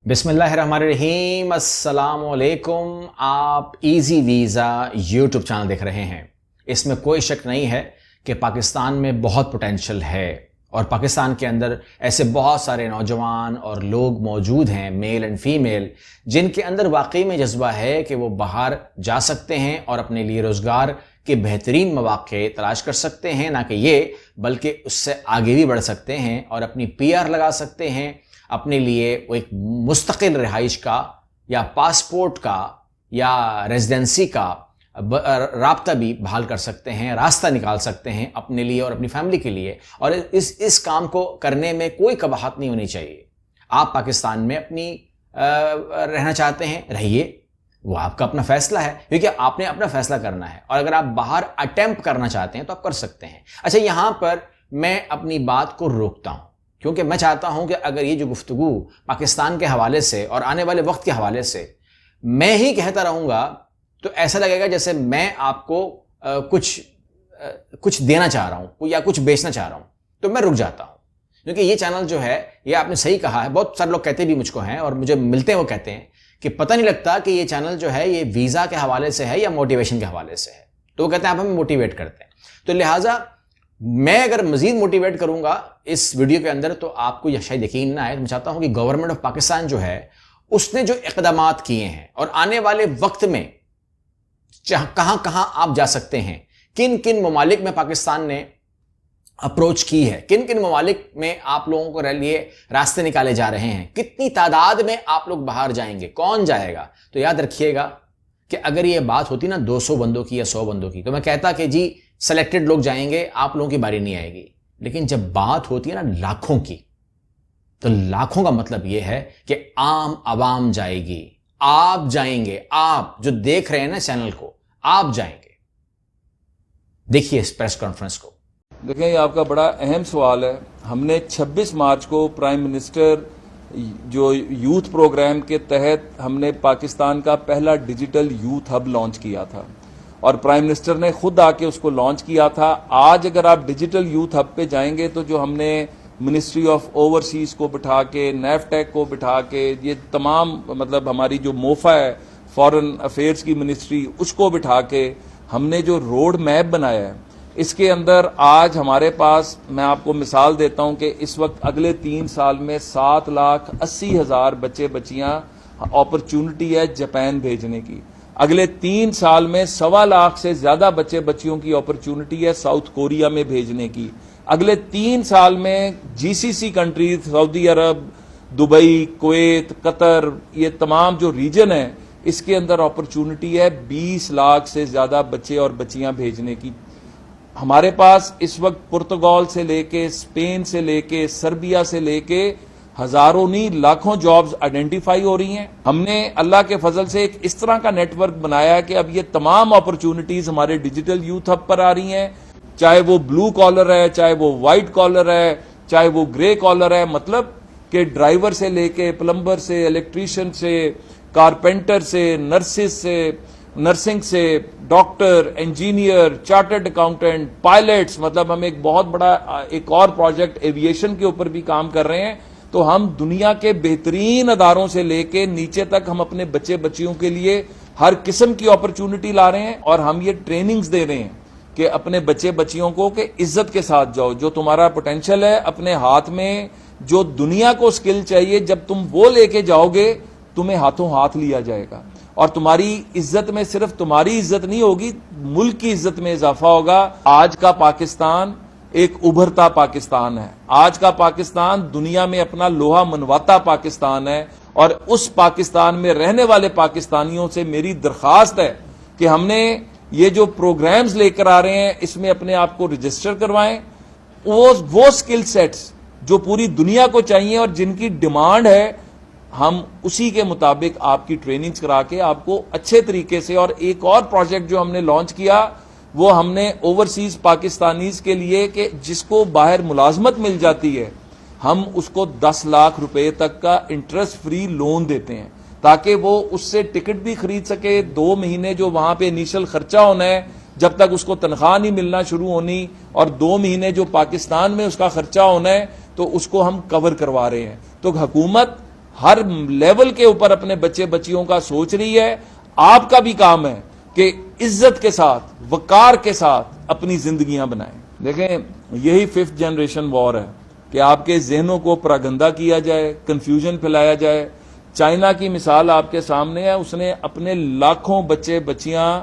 बिस्मिल्लाहिर्रहमानिर्रहीम। अस्सलाम वालेकुम। आप इजी वीज़ा यूट्यूब चैनल देख रहे हैं। इसमें कोई शक नहीं है कि पाकिस्तान में बहुत पोटेंशियल है और पाकिस्तान के अंदर ऐसे बहुत सारे नौजवान और लोग मौजूद हैं, मेल एंड फीमेल, जिनके अंदर वाकई में जज्बा है कि वो बाहर जा सकते हैं और अपने लिए रोज़गार के बेहतरीन मौक़े तलाश कर सकते हैं। ना कि ये बल्कि उससे आगे भी बढ़ सकते हैं और अपनी PR लगा सकते हैं, अपने लिए वो एक मुस्तकिल रिहाइश का या पासपोर्ट का या रेजिडेंसी का राब्ता भी बहाल कर सकते हैं, रास्ता निकाल सकते हैं अपने लिए और अपनी फैमिली के लिए। और इस काम को करने में कोई कबाहत नहीं होनी चाहिए। आप पाकिस्तान में अपनी रहना चाहते हैं, रहिए, वो आपका अपना फैसला है, क्योंकि आपने अपना फैसला करना है। और अगर आप बाहर अटेम्प्ट करना चाहते हैं तो आप कर सकते हैं। अच्छा, यहाँ पर मैं अपनी बात को रोकता हूँ क्योंकि मैं चाहता हूं कि अगर ये जो गुफ्तगू पाकिस्तान के हवाले से और आने वाले वक्त के हवाले से मैं ही कहता रहूंगा तो ऐसा लगेगा जैसे मैं आपको कुछ देना चाह रहा हूं या कुछ बेचना चाह रहा हूं। तो मैं रुक जाता हूं, क्योंकि ये चैनल जो है, ये आपने सही कहा है, बहुत सारे लोग कहते भी मुझको हैं और मुझे मिलते हैं, वो कहते हैं कि पता नहीं लगता कि ये चैनल जो है ये वीज़ा के हवाले से है या मोटिवेशन के हवाले से है। तो वो कहते हैं आप हमें मोटिवेट करते हैं। तो लिहाजा मैं अगर मजीद मोटिवेट करूंगा इस वीडियो के अंदर तो आपको यह शायद यकीन ना आए। मैं चाहता हूं कि गवर्नमेंट ऑफ पाकिस्तान जो है उसने जो इक़दामात किए हैं और आने वाले वक्त में कहां कहां आप जा सकते हैं, किन किन ममालिक में पाकिस्तान ने अप्रोच की है, किन किन ममालिक में आप लोगों को लिए रास्ते निकाले जा रहे हैं, कितनी तादाद में आप लोग बाहर जाएंगे, कौन जाएगा। तो याद रखिएगा कि अगर ये बात होती ना 200 बंदों की या 100 बंदों की, तो मैं कहता कि जी सेलेक्टेड लोग जाएंगे, आप लोगों की बारी नहीं आएगी। लेकिन जब बात होती है ना लाखों की, तो लाखों का मतलब यह है कि आम आवाम जाएगी, आप जाएंगे, आप जो देख रहे हैं ना चैनल को, आप जाएंगे। देखिए इस प्रेस कॉन्फ्रेंस को। देखें, ये आपका बड़ा अहम सवाल है। हमने 26 मार्च को प्राइम मिनिस्टर जो यूथ प्रोग्राम के तहत हमने पाकिस्तान का पहला डिजिटल यूथ हब लॉन्च किया था और प्राइम मिनिस्टर ने खुद आके उसको लॉन्च किया था। आज अगर आप डिजिटल यूथ हब पे जाएंगे तो जो हमने मिनिस्ट्री ऑफ ओवरसीज को बिठा के, नेफ्टेक को बिठा के, ये तमाम मतलब हमारी जो मोफा है फॉरेन अफेयर्स की मिनिस्ट्री, उसको बिठा के हमने जो रोड मैप बनाया है, इसके अंदर आज हमारे पास, मैं आपको मिसाल देता हूं कि इस वक्त अगले 3 साल में 7,80,000 बच्चे बच्चियां अपॉर्चुनिटी है जापान भेजने की। अगले 3 साल में 1.25 लाख से ज्यादा बच्चे बच्चियों की अपॉर्चुनिटी है साउथ कोरिया में भेजने की। अगले 3 साल में GCC कंट्रीज, सऊदी अरब, दुबई, कुवैत, कतर, ये तमाम जो रीजन है, इसके अंदर अपॉर्चुनिटी है 20 लाख से ज्यादा बच्चे और बच्चियां भेजने की। हमारे पास इस वक्त पुर्तगाल से लेके, स्पेन से लेके, सर्बिया से लेके हजारों नहीं लाखों जॉब्स आइडेंटिफाई हो रही हैं। हमने अल्लाह के फजल से एक इस तरह का नेटवर्क बनाया कि अब ये तमाम अपॉर्चुनिटीज हमारे डिजिटल यूथ हब पर आ रही हैं, चाहे वो ब्लू कॉलर है, चाहे वो व्हाइट कॉलर है, चाहे वो ग्रे कॉलर है। मतलब कि ड्राइवर से लेके प्लम्बर से, इलेक्ट्रीशियन से, कारपेंटर से, नर्सिंग से, doctor, engineer, chartered accountant, pilots, मतलब हम एक बहुत बड़ा एक और प्रोजेक्ट एविएशन के ऊपर भी काम कर रहे हैं। तो हम दुनिया के बेहतरीन अदारों से लेके नीचे तक हम अपने बच्चे बच्चियों के लिए हर किस्म की अपॉर्चुनिटी ला रहे हैं और हम ये ट्रेनिंग्स दे रहे हैं कि अपने बच्चे बच्चियों को कि इज्जत के साथ जाओ, जो तुम्हारा पोटेंशियल है अपने हाथ में, जो दुनिया को स्किल चाहिए, जब तुम वो लेके जाओगे तुम्हें हाथों हाथ लिया जाएगा और तुम्हारी इज्जत में सिर्फ तुम्हारी इज्जत नहीं होगी, मुल्क की इज्जत में इजाफा होगा। आज का पाकिस्तान एक उभरता पाकिस्तान है। आज का पाकिस्तान दुनिया में अपना लोहा मनवाता पाकिस्तान है और उस पाकिस्तान में रहने वाले पाकिस्तानियों से मेरी दरखास्त है कि हमने ये जो प्रोग्राम्स लेकर आ रहे हैं इसमें अपने आप को रजिस्टर करवाएं। वो स्किल सेट्स जो पूरी दुनिया को चाहिए और जिनकी डिमांड है, हम उसी के मुताबिक आपकी ट्रेनिंग्स करा के आपको अच्छे तरीके से। और एक और प्रोजेक्ट जो हमने लॉन्च किया वो हमने ओवरसीज पाकिस्तानीज के लिए कि जिसको बाहर मुलाजमत मिल जाती है, हम उसको 10 लाख रुपए तक का इंटरेस्ट फ्री लोन देते हैं ताकि वो उससे टिकट भी खरीद सके। 2 महीने जो वहां पे इनिशियल खर्चा होना है जब तक उसको तनख्वाह नहीं मिलना शुरू होनी, और 2 महीने जो पाकिस्तान में उसका खर्चा होना है, तो उसको हम कवर करवा रहे हैं। तो हुकूमत ہر لیول کے اوپر اپنے بچے بچیوں کا سوچ رہی ہے. آپ کا بھی کام ہے کہ عزت کے ساتھ وقار کے ساتھ اپنی زندگیاں بنائیں. دیکھیں یہی 5th جنریشن وار ہے کہ آپ کے ذہنوں کو پراگندہ کیا جائے, کنفیوژن پھیلایا جائے. چائنا کی مثال آپ کے سامنے ہے, اس نے اپنے لاکھوں بچے بچیاں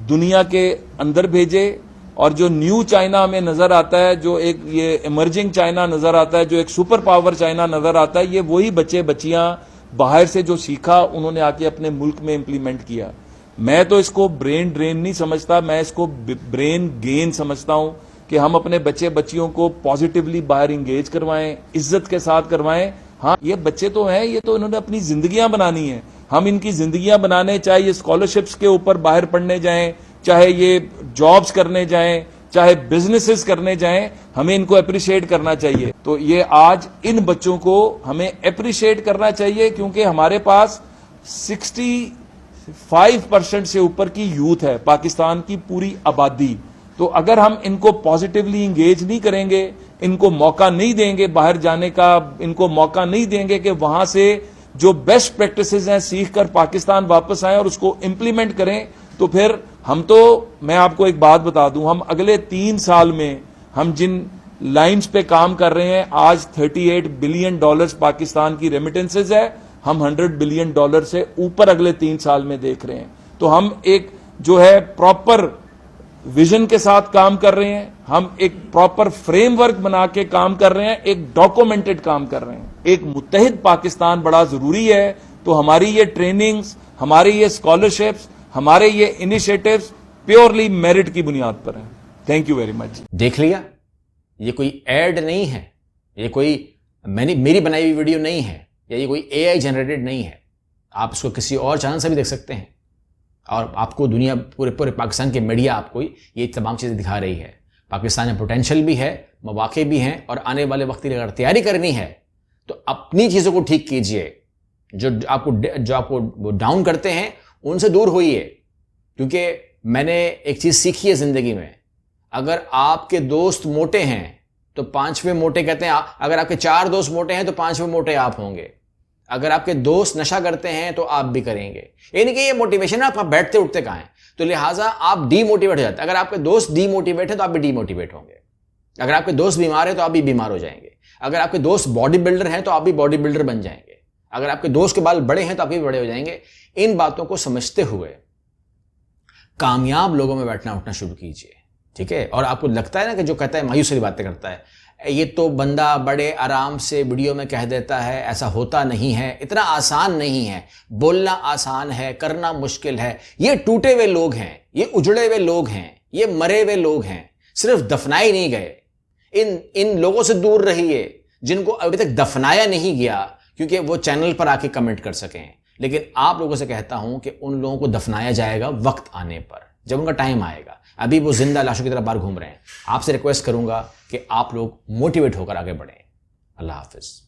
دنیا کے اندر بھیجے, اور جو نیو چائنا ہمیں نظر آتا ہے, جو ایک یہ ایمرجنگ چائنا نظر آتا ہے, جو ایک سپر پاور چائنا نظر آتا ہے, یہ وہی بچے بچیاں باہر سے جو سیکھا انہوں نے آ کے اپنے ملک میں امپلیمنٹ کیا. میں تو اس کو برین ڈرین نہیں سمجھتا, میں اس کو برین گین سمجھتا ہوں کہ ہم اپنے بچے بچیوں کو پازیٹیولی باہر انگیج کروائیں, عزت کے ساتھ کروائیں. ہاں یہ بچے تو ہیں, یہ تو انہوں نے اپنی زندگیاں بنانی ہیں, ہم ان کی زندگیاں بنانے, چاہے یہ اسکالرشپس کے اوپر باہر پڑھنے جائیں, چاہے یہ جابز کرنے جائیں, چاہے بزنسز کرنے جائیں, ہمیں ان کو اپریشیٹ کرنا چاہیے. تو یہ آج ان بچوں کو ہمیں اپریشیٹ کرنا چاہیے, کیونکہ ہمارے پاس 65% سے اوپر کی یوتھ ہے پاکستان کی پوری آبادی. تو اگر ہم ان کو پازیٹیولی انگیج نہیں کریں گے, ان کو موقع نہیں دیں گے باہر جانے کا, ان کو موقع نہیں دیں گے کہ وہاں سے جو بیسٹ پریکٹسز ہیں سیکھ کر پاکستان واپس آئیں اور اس کو امپلیمنٹ کریں, تو پھر ہم تو, میں آپ کو ایک بات بتا دوں, ہم اگلے 3 سال میں ہم جن لائنز پہ کام کر رہے ہیں, آج $38 بلین پاکستان کی ریمیٹنسز ہے, ہم $100 بلین سے اوپر اگلے 3 سال میں دیکھ رہے ہیں. تو ہم ایک جو ہے پراپر ویژن کے ساتھ کام کر رہے ہیں, ہم ایک پراپر فریم ورک بنا کے کام کر رہے ہیں, ایک ڈاکومنٹڈ کام کر رہے ہیں. ایک متحد پاکستان بڑا ضروری ہے. تو ہماری یہ ٹریننگز, ہماری یہ اسکالرشپس, ہمارے یہ انیشیٹوز پیورلی میرٹ کی بنیاد پر ہیں. Thank you very much. دیکھ لیا, یہ کوئی ایڈ نہیں ہے, یہ کوئی میری بنائی ہوئی ویڈیو نہیں ہے, یا یہ کوئی AI جنریٹڈ نہیں ہے. آپ اس کو کسی اور چینل سے بھی دیکھ سکتے ہیں, اور آپ کو دنیا پورے پاکستان کے میڈیا آپ کو یہ تمام چیزیں دکھا رہی ہے. پاکستان میں پوٹینشل بھی ہے, مواقع بھی ہیں, اور آنے والے وقت کی اگر تیاری کرنی ہے تو اپنی چیزوں کو ٹھیک کیجئے. جو آپ کو ڈاؤن کرتے ہیں ان سے دور ہوئیے. کیونکہ میں نے ایک چیز سیکھی ہے زندگی میں, اگر آپ کے دوست موٹے ہیں تو 5ویں موٹے کہتے ہیں. اگر آپ کے 4 دوست موٹے ہیں تو 5ویں موٹے آپ ہوں گے. اگر آپ کے دوست نشہ کرتے ہیں تو آپ بھی کریں گے. یعنی کہ یہ موٹیویشن ہے, آپ بیٹھتے اٹھتے کہاں ہیں, تو لہٰذا آپ ڈی موٹیویٹ ہو جاتے ہیں. اگر آپ کے دوست ڈی موٹیویٹ ہیں تو آپ بھی ڈی موٹیویٹ ہوں گے. اگر آپ کے دوست بیمار ہیں تو آپ بھی بیمار ہو جائیں گے. اگر آپ کے دوست باڈی بلڈر ہیں تو آپ بھی باڈی بلڈر بن جائیں گے. اگر آپ کے دوست کے بال بڑے ہیں تو آپ بھی بڑے ہو جائیں گے. ان باتوں کو سمجھتے ہوئے کامیاب لوگوں میں بیٹھنا اٹھنا شروع کیجیے, ٹھیک ہے. اور آپ کو لگتا ہے نا کہ جو کہتا ہے مایوسی والی باتیں کرتا ہے, یہ تو بندہ بڑے آرام سے ویڈیو میں کہہ دیتا ہے, ایسا ہوتا نہیں ہے, اتنا آسان نہیں ہے, بولنا آسان ہے, کرنا مشکل ہے. یہ ٹوٹے ہوئے لوگ ہیں, یہ اجڑے ہوئے لوگ ہیں, یہ مرے ہوئے لوگ ہیں, صرف دفنائے نہیں گئے. ان لوگوں سے دور رہیے جن کو ابھی تک دفنایا نہیں گیا, کیونکہ وہ چینل پر آ کے کمنٹ کر سکیں. لیکن آپ لوگوں سے کہتا ہوں کہ ان لوگوں کو دفنایا جائے گا وقت آنے پر, جب ان کا ٹائم آئے گا. ابھی وہ زندہ لاشوں کی طرح باہر گھوم رہے ہیں. آپ سے ریکویسٹ کروں گا کہ آپ لوگ موٹیویٹ ہو کر آگے بڑھیں. اللہ حافظ.